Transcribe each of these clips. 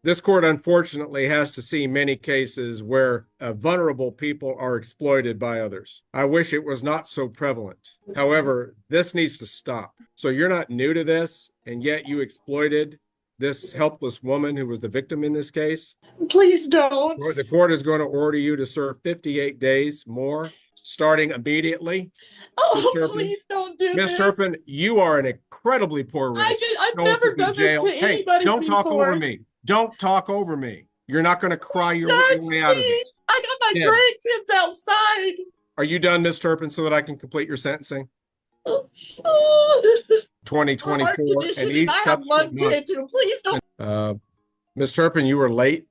This court, unfortunately, has to see many cases where vulnerable people are exploited by others. I wish it was not so prevalent. However, this needs to stop. So you're not new to this, and yet you exploited this helpless woman who was the victim in this case. Please don't. The court is going to order you to serve 58 days more, starting immediately. Ms. Oh, Turpin, please don't do Ms. this. Turpin, you are an incredibly poor risk. I've Going to never be done this to jailed. Hey, anybody don't talk over before. me. Don't talk over me. You're not going to cry your Judge way out of me. this. I got my Ken, grandkids outside. are you done, Ms. Turpin, so that I can complete your sentencing? 2024 and Conditioning. each I have one subsequent month. kid too. Please don't. Ms. Turpin, you were late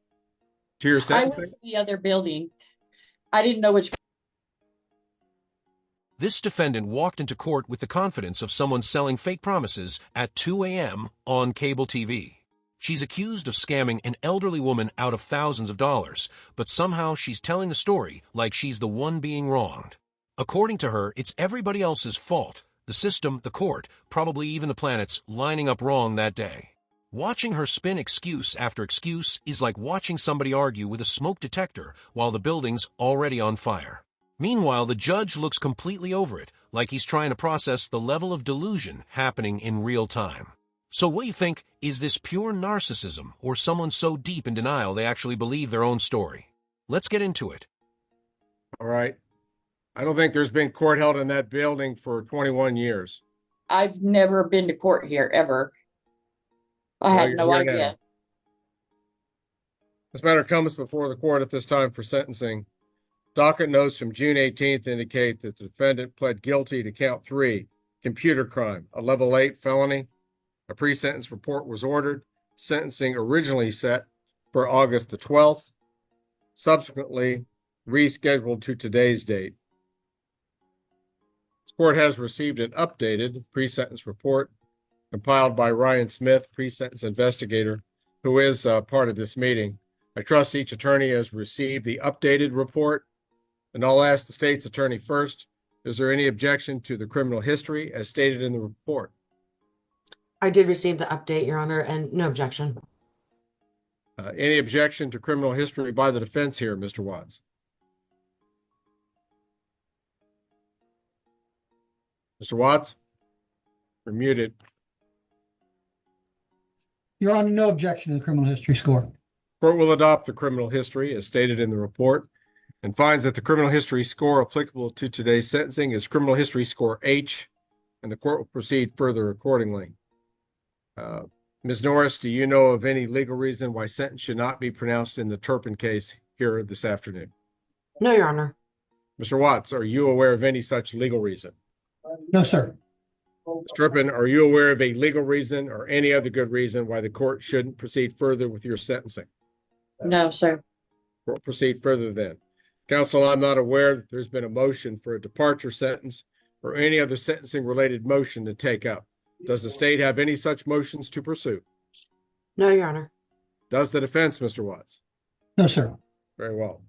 to your I sentencing? was in the other building. I didn't know which. This defendant walked into court with the confidence of someone selling fake promises at 2 a.m. on cable TV. She's accused of scamming an elderly woman out of thousands of dollars, but somehow she's telling the story like she's the one being wronged. According to her, it's everybody else's fault. The system, the court, probably even the planets lining up wrong that day. Watching her spin excuse after excuse is like watching somebody argue with a smoke detector while the building's already on fire. Meanwhile, the judge looks completely over it, like he's trying to process the level of delusion happening in real time. So what do you think? Is this pure narcissism, or someone so deep in denial they actually believe their own story? Let's get into it. All right. I don't think there's been court held in that building for 21 years. I've never been to court here ever. I Well, had you're no here idea. now. This matter comes before the court at this time for sentencing. Docket notes from June 18th indicate that the defendant pled guilty to count 3, computer crime, a level 8 felony. A pre-sentence report was ordered. Sentencing originally set for August the 12th, subsequently rescheduled to today's date. This court has received an updated pre-sentence report compiled by Ryan Smith, pre-sentence investigator, who is part of this meeting. I trust each attorney has received the updated report, and I'll ask the state's attorney first. Is there any objection to the criminal history as stated in the report? I did receive the update, Your Honor, and no objection. Any objection to criminal history by the defense here, Mr. Watts? Mr. Watts? You're muted. Your Honor, no objection to the criminal history score. Court will adopt the criminal history as stated in the report and finds that the criminal history score applicable to today's sentencing is criminal history score H, and the court will proceed further accordingly. Ms. Norris, do you know of any legal reason why sentence should not be pronounced in the Turpin case here this afternoon? No, Your Honor. Mr. Watts, are you aware of any such legal reason? No, sir. Ms. Turpin, are you aware of a legal reason or any other good reason why the court shouldn't proceed further with your sentencing? No, sir. Court proceed further then. Counsel, I'm not aware that there's been a motion for a departure sentence or any other sentencing related motion to take up. Does the state have any such motions to pursue? No, Your Honor. Does the defense, Mr. Watts? No, sir. Very well.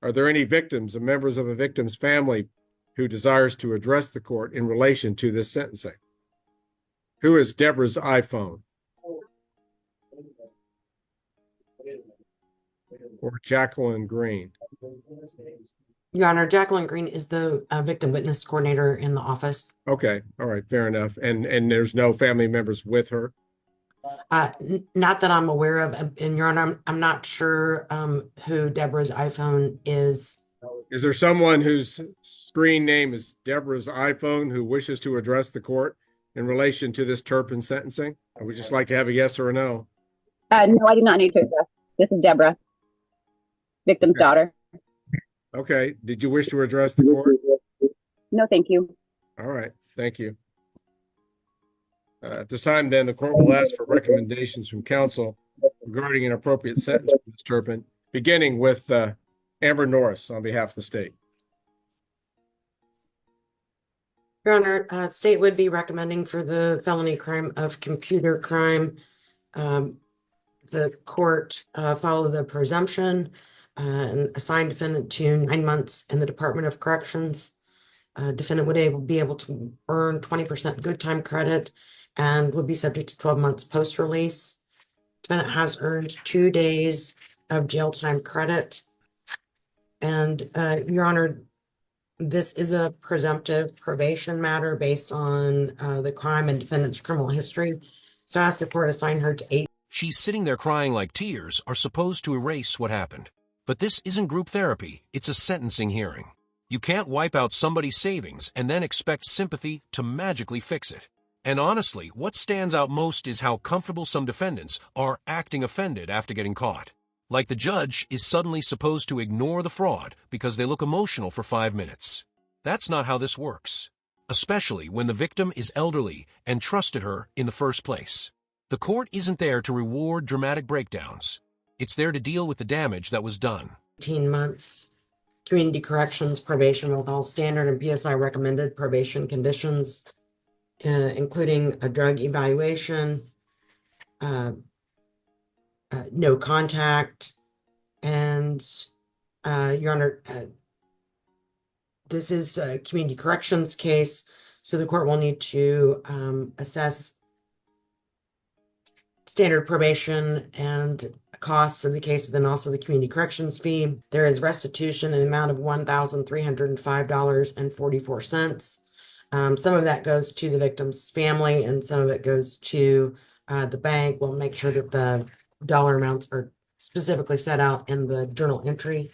Are there any victims or members of a victim's family who desires to address the court in relation to this sentencing? Who is Deborah's iPhone? Or Jacqueline Green? Your Honor, Jacqueline Green is the victim witness coordinator in the office. Okay, all right, fair enough. And there's no family members with her? Not that I'm aware of. And Your Honor, I'm not sure who Deborah's iPhone is. Is there someone whose screen name is Deborah's iPhone who wishes to address the court in relation to this Turpin sentencing? I would just like to have a yes or a no. No, I do not need to address. This is Deborah, victim's daughter. Okay. Did you wish to address the court? No, thank you. All right. Thank you. At this time, then, the court will ask for recommendations from counsel regarding an appropriate sentence for Ms. Turpin, beginning with Amber Norris on behalf of the state. Your Honor, state would be recommending for the felony crime of computer crime. The court follow the presumption and assign defendant to 9 months in the Department of Corrections. Defendant would be able to earn 20% good time credit and would be subject to 12 months post-release. Defendant has earned 2 days of jail time credit. And, Your Honor, this is a presumptive probation matter based on the crime and defendant's criminal history. So I asked the court to assign her to 8. She's sitting there crying like tears are supposed to erase what happened. But this isn't group therapy, it's a sentencing hearing. You can't wipe out somebody's savings and then expect sympathy to magically fix it. And honestly, what stands out most is how comfortable some defendants are acting offended after getting caught. Like the judge is suddenly supposed to ignore the fraud because they look emotional for 5 minutes. That's not how this works, especially when the victim is elderly and trusted her in the first place. The court isn't there to reward dramatic breakdowns. It's there to deal with the damage that was done. 18 months. Community corrections probation with all standard and PSI recommended probation conditions, including a drug evaluation, no contact, and Your Honor, this is a community corrections case, so the court will need to assess standard probation and costs of the case, but then also the community corrections fee. There is restitution in the amount of $1,305.44. Some of that goes to the victim's family and some of it goes to the bank. We'll make sure that the dollar amounts are specifically set out in the journal entry.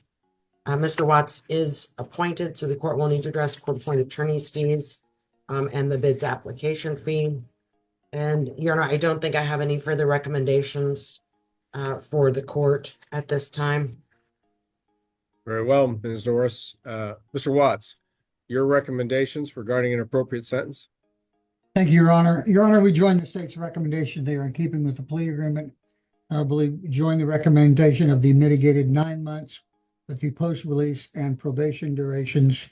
Mr. Watts is appointed, so the court will need to address court-appointed attorney's fees and the bid's application fee. And Your Honor, I don't think I have any further recommendations for the court at this time. Very well, Ms. Norris. Mr. Watts, your recommendations regarding an appropriate sentence? Thank you, Your Honor. Your Honor, we join the state's recommendation there in keeping with the plea agreement. I believe we join the recommendation of the mitigated 9 months with the post-release and probation durations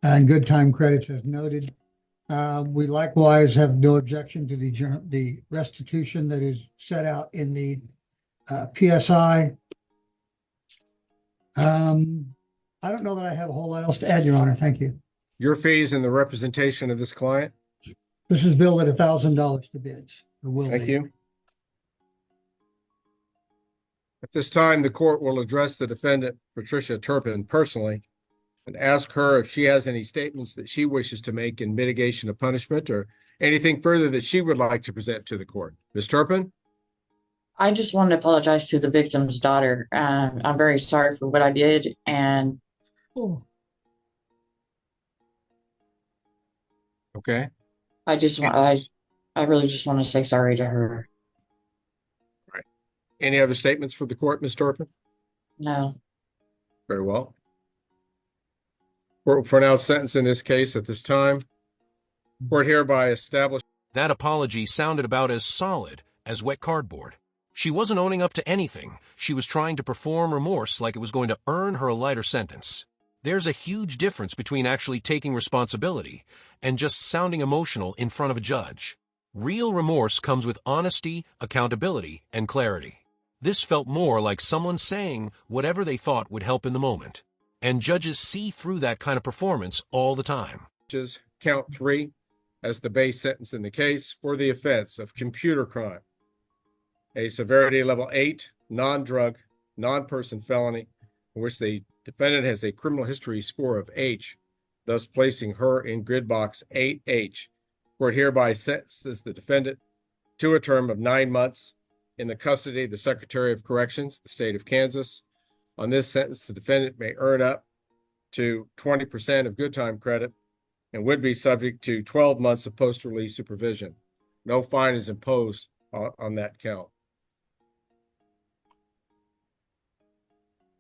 and good time credits as noted. We likewise have no objection to the restitution that is set out in the PSI. I don't know that I have a whole lot else to add, Your Honor. Thank you. Your fees and the representation of this client? This is billed at $1,000 to bids. Thank you. At this time, the court will address the defendant, Patricia Turpin, personally and ask her if she has any statements that she wishes to make in mitigation of punishment or anything further that she would like to present to the court. Ms. Turpin? I just want to apologize to the victim's daughter. I'm very sorry for what I did, and Okay. I really just want to say sorry to her. Right. Any other statements for the court, Ms. Turpin? No. Very well. Court will pronounce sentence in this case at this time. Court hereby established. That apology sounded about as solid as wet cardboard. She wasn't owning up to anything. She was trying to perform remorse like it was going to earn her a lighter sentence. There's a huge difference between actually taking responsibility and just sounding emotional in front of a judge. Real remorse comes with honesty, accountability, and clarity. This felt more like someone saying whatever they thought would help in the moment. And judges see through that kind of performance all the time. Count 3 as the base sentence in the case for the offense of computer crime. A severity level 8, non-drug, non-person felony, in which the defendant has a criminal history score of H, thus placing her in grid box 8H. Court hereby sentences the defendant to a term of 9 months in the custody of the Secretary of Corrections, the state of Kansas. On this sentence, the defendant may earn up to 20% of good time credit and would be subject to 12 months of post-release supervision. No fine is imposed on that count.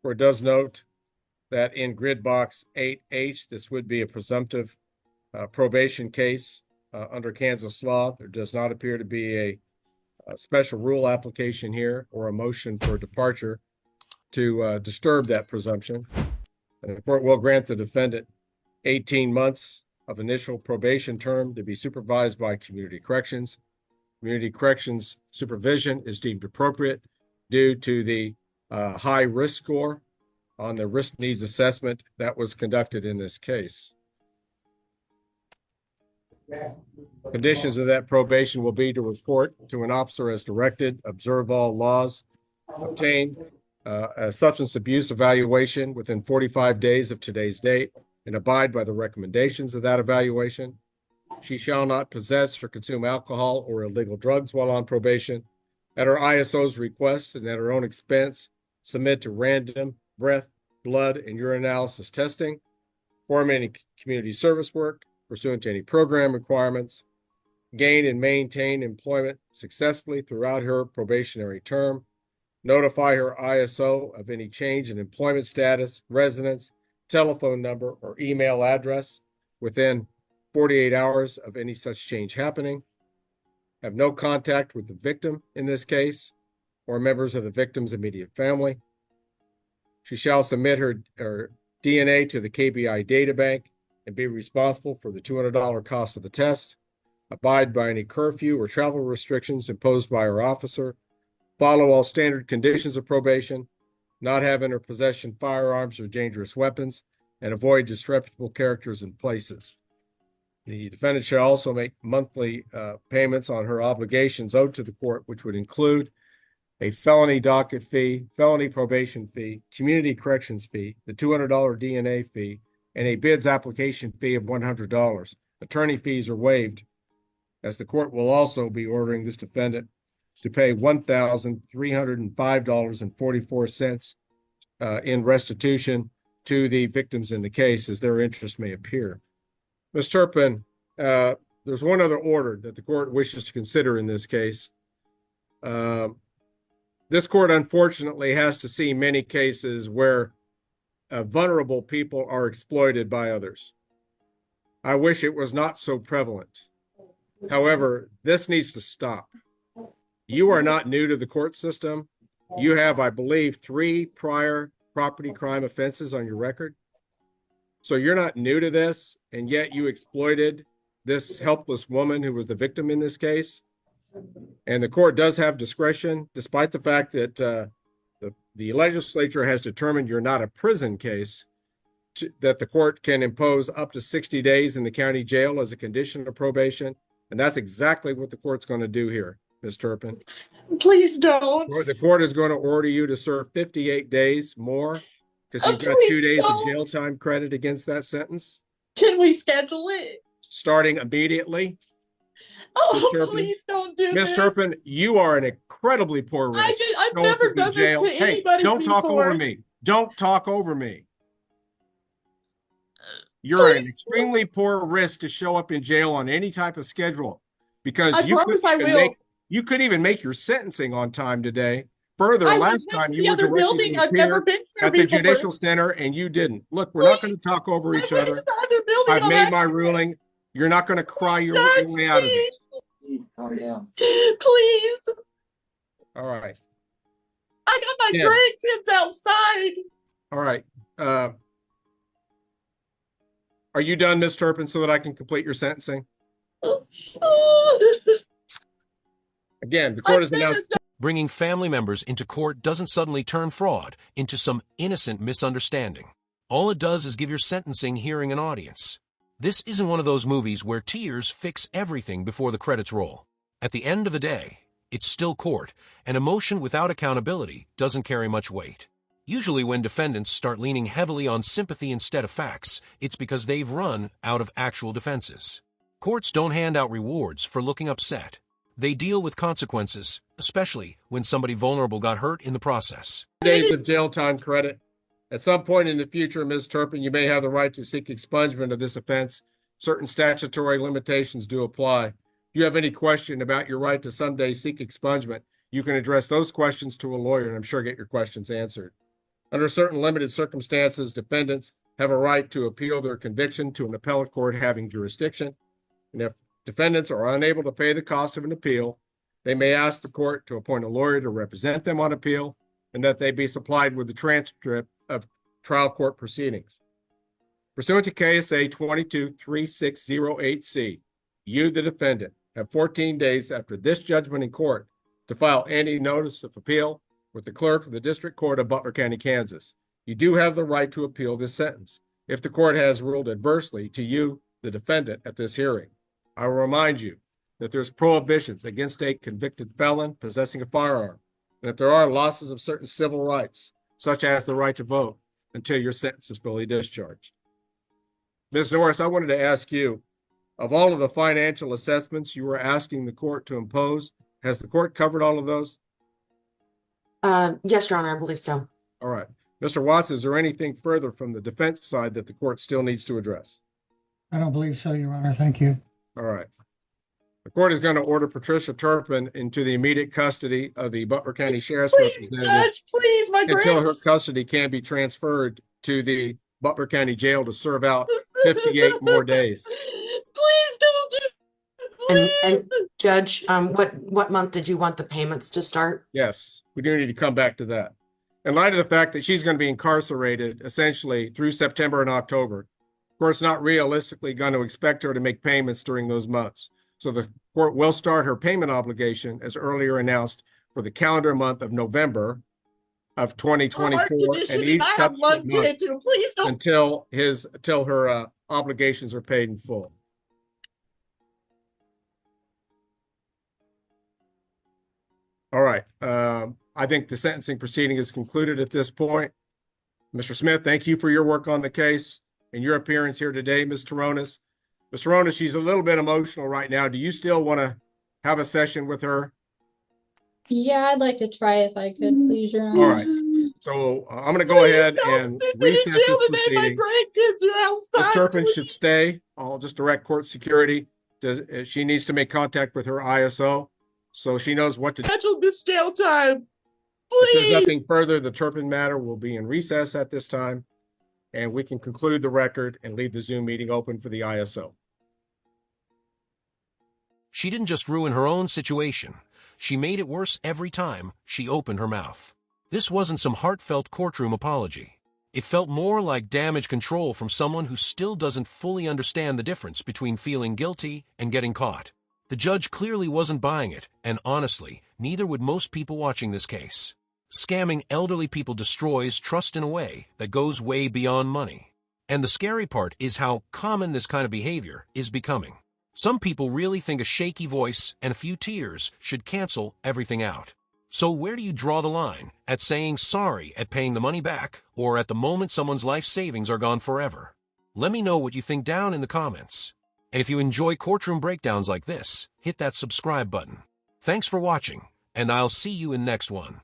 Court does note that in grid box 8H, this would be a presumptive probation case under Kansas law. There does not appear to be a special rule application here or a motion for departure to disturb that presumption. And the court will grant the defendant 18 months of initial probation term to be supervised by community corrections. Community corrections supervision is deemed appropriate due to the high risk score on the risk needs assessment that was conducted in this case. Conditions of that probation will be to report to an officer as directed, observe all laws, obtain a substance abuse evaluation within 45 days of today's date, and abide by the recommendations of that evaluation. She shall not possess or consume alcohol or illegal drugs while on probation. At her ISO's request and at her own expense, submit to random breath, blood, and urinalysis testing, perform any community service work pursuant to any program requirements, gain and maintain employment successfully throughout her probationary term, notify her ISO of any change in employment status, residence, telephone number, or email address within 48 hours of any such change happening, have no contact with the victim in this case or members of the victim's immediate family. She shall submit her DNA to the KBI data bank and be responsible for the $200 cost of the test, abide by any curfew or travel restrictions imposed by her officer, follow all standard conditions of probation, not have in her possession firearms or dangerous weapons, and avoid disreputable characters and places. The defendant shall also make monthly payments on her obligations owed to the court, which would include a felony docket fee, felony probation fee, community corrections fee, the $200 DNA fee, and a bids application fee of $100. Attorney fees are waived, as the court will also be ordering this defendant to pay $1,305.44 in restitution to the victims in the case, as their interest may appear. Ms. Turpin, there's one other order that the court wishes to consider in this case. This court, unfortunately, has to see many cases where vulnerable people are exploited by others. I wish it was not so prevalent. However, this needs to stop. You are not new to the court system. You have, I believe, 3 prior property crime offenses on your record. So you're not new to this, and yet you exploited this helpless woman who was the victim in this case. And the court does have discretion, despite the fact that the legislature has determined you're not a prison case, that the court can impose up to 60 days in the county jail as a condition of probation. And that's exactly what the court's going to do here, Ms. Turpin. Please don't. The court is going to order you to serve 58 days more because you've got 2 days of jail time credit against that sentence. Can we schedule it? Starting immediately. Oh, please don't do Ms. this. Turpin, you are an incredibly poor risk. I've never done this to anybody don't before. talk over me. Don't talk over me. You're an extremely poor risk to show up in jail on any type of schedule because I promise I will. You couldn't even make your sentencing on time today. Further, last time you were directed to I've never appear been through at the before. Judicial Center and you didn't. Look, we're not going to talk over each I went other. to the other building. I've made my ruling. You're not going to cry your way out of it. Please. All right. I got my Yeah. grandkids outside. All right. Are you done, Ms. Turpin, so that I can complete your sentencing? Again, the court has announced. Bringing family members into court doesn't suddenly turn fraud into some innocent misunderstanding. All it does is give your sentencing hearing an audience. This isn't one of those movies where tears fix everything before the credits roll. At the end of the day, it's still court, and emotion without accountability doesn't carry much weight. Usually when defendants start leaning heavily on sympathy instead of facts, it's because they've run out of actual defenses. Courts don't hand out rewards for looking upset. They deal with consequences, especially when somebody vulnerable got hurt in the process. 2 days of jail time credit. At some point in the future, Ms. Turpin, you may have the right to seek expungement of this offense. Certain statutory limitations do apply. If you have any question about your right to someday seek expungement, you can address those questions to a lawyer and I'm sure get your questions answered. Under certain limited circumstances, defendants have a right to appeal their conviction to an appellate court having jurisdiction. And if defendants are unable to pay the cost of an appeal, they may ask the court to appoint a lawyer to represent them on appeal and that they be supplied with a transcript of trial court proceedings. Pursuant to KSA 22-3608C, you, the defendant, have 14 days after this judgment in court to file any notice of appeal with the clerk of the District Court of Butler County, Kansas. You do have the right to appeal this sentence if the court has ruled adversely to you, the defendant, at this hearing. I will remind you that there's prohibitions against a convicted felon possessing a firearm, and that there are losses of certain civil rights, such as the right to vote, until your sentence is fully discharged. Ms. Norris, I wanted to ask you, of all of the financial assessments you were asking the court to impose, has the court covered all of those? Yes, Your Honor, I believe so. All right. Mr. Watts, is there anything further from the defense side that the court still needs to address? I don't believe so, Your Honor. Thank you. All right. The court is going to order Patricia Turpin into the immediate custody of the Butler County Sheriff's Please, Representative Judge, please, my until her custody can be transferred to the Butler County Jail to serve out 58 more days. Please don't do And Judge, what month did you want the payments to start? Yes, we do need to come back to that. In light of the fact that she's going to be incarcerated essentially through September and October, of course, not realistically going to expect her to make payments during those months. So the court will start her payment obligation as earlier announced for the calendar month of November of 2024 and each subsequent month please don't. until her obligations are paid in full. All right. I think the sentencing proceeding is concluded at this point. Mr. Smith, thank you for your work on the case and your appearance here today, Ms. Taronis. Ms. Taronis, she's a little bit emotional right now. Do you still want to have a session with her? Yeah, I'd like to try if I could, please, Your Honor. All right. So I'm going to go ahead and recess this proceeding. Ms. Turpin should stay. I'll just direct court security. She needs to make contact with her ISO so she knows what to do. Schedule this jail time. If there's Please. nothing further, the Turpin matter will be in recess at this time, and we can conclude the record and leave the Zoom meeting open for the ISO. She didn't just ruin her own situation. She made it worse every time she opened her mouth. This wasn't some heartfelt courtroom apology. It felt more like damage control from someone who still doesn't fully understand the difference between feeling guilty and getting caught. The judge clearly wasn't buying it, and honestly, neither would most people watching this case. Scamming elderly people destroys trust in a way that goes way beyond money. And the scary part is how common this kind of behavior is becoming. Some people really think a shaky voice and a few tears should cancel everything out. So where do you draw the line? At saying sorry at paying the money back, or at the moment someone's life savings are gone forever? Let me know what you think down in the comments. And if you enjoy courtroom breakdowns like this, hit that subscribe button. Thanks for watching, and I'll see you in next one.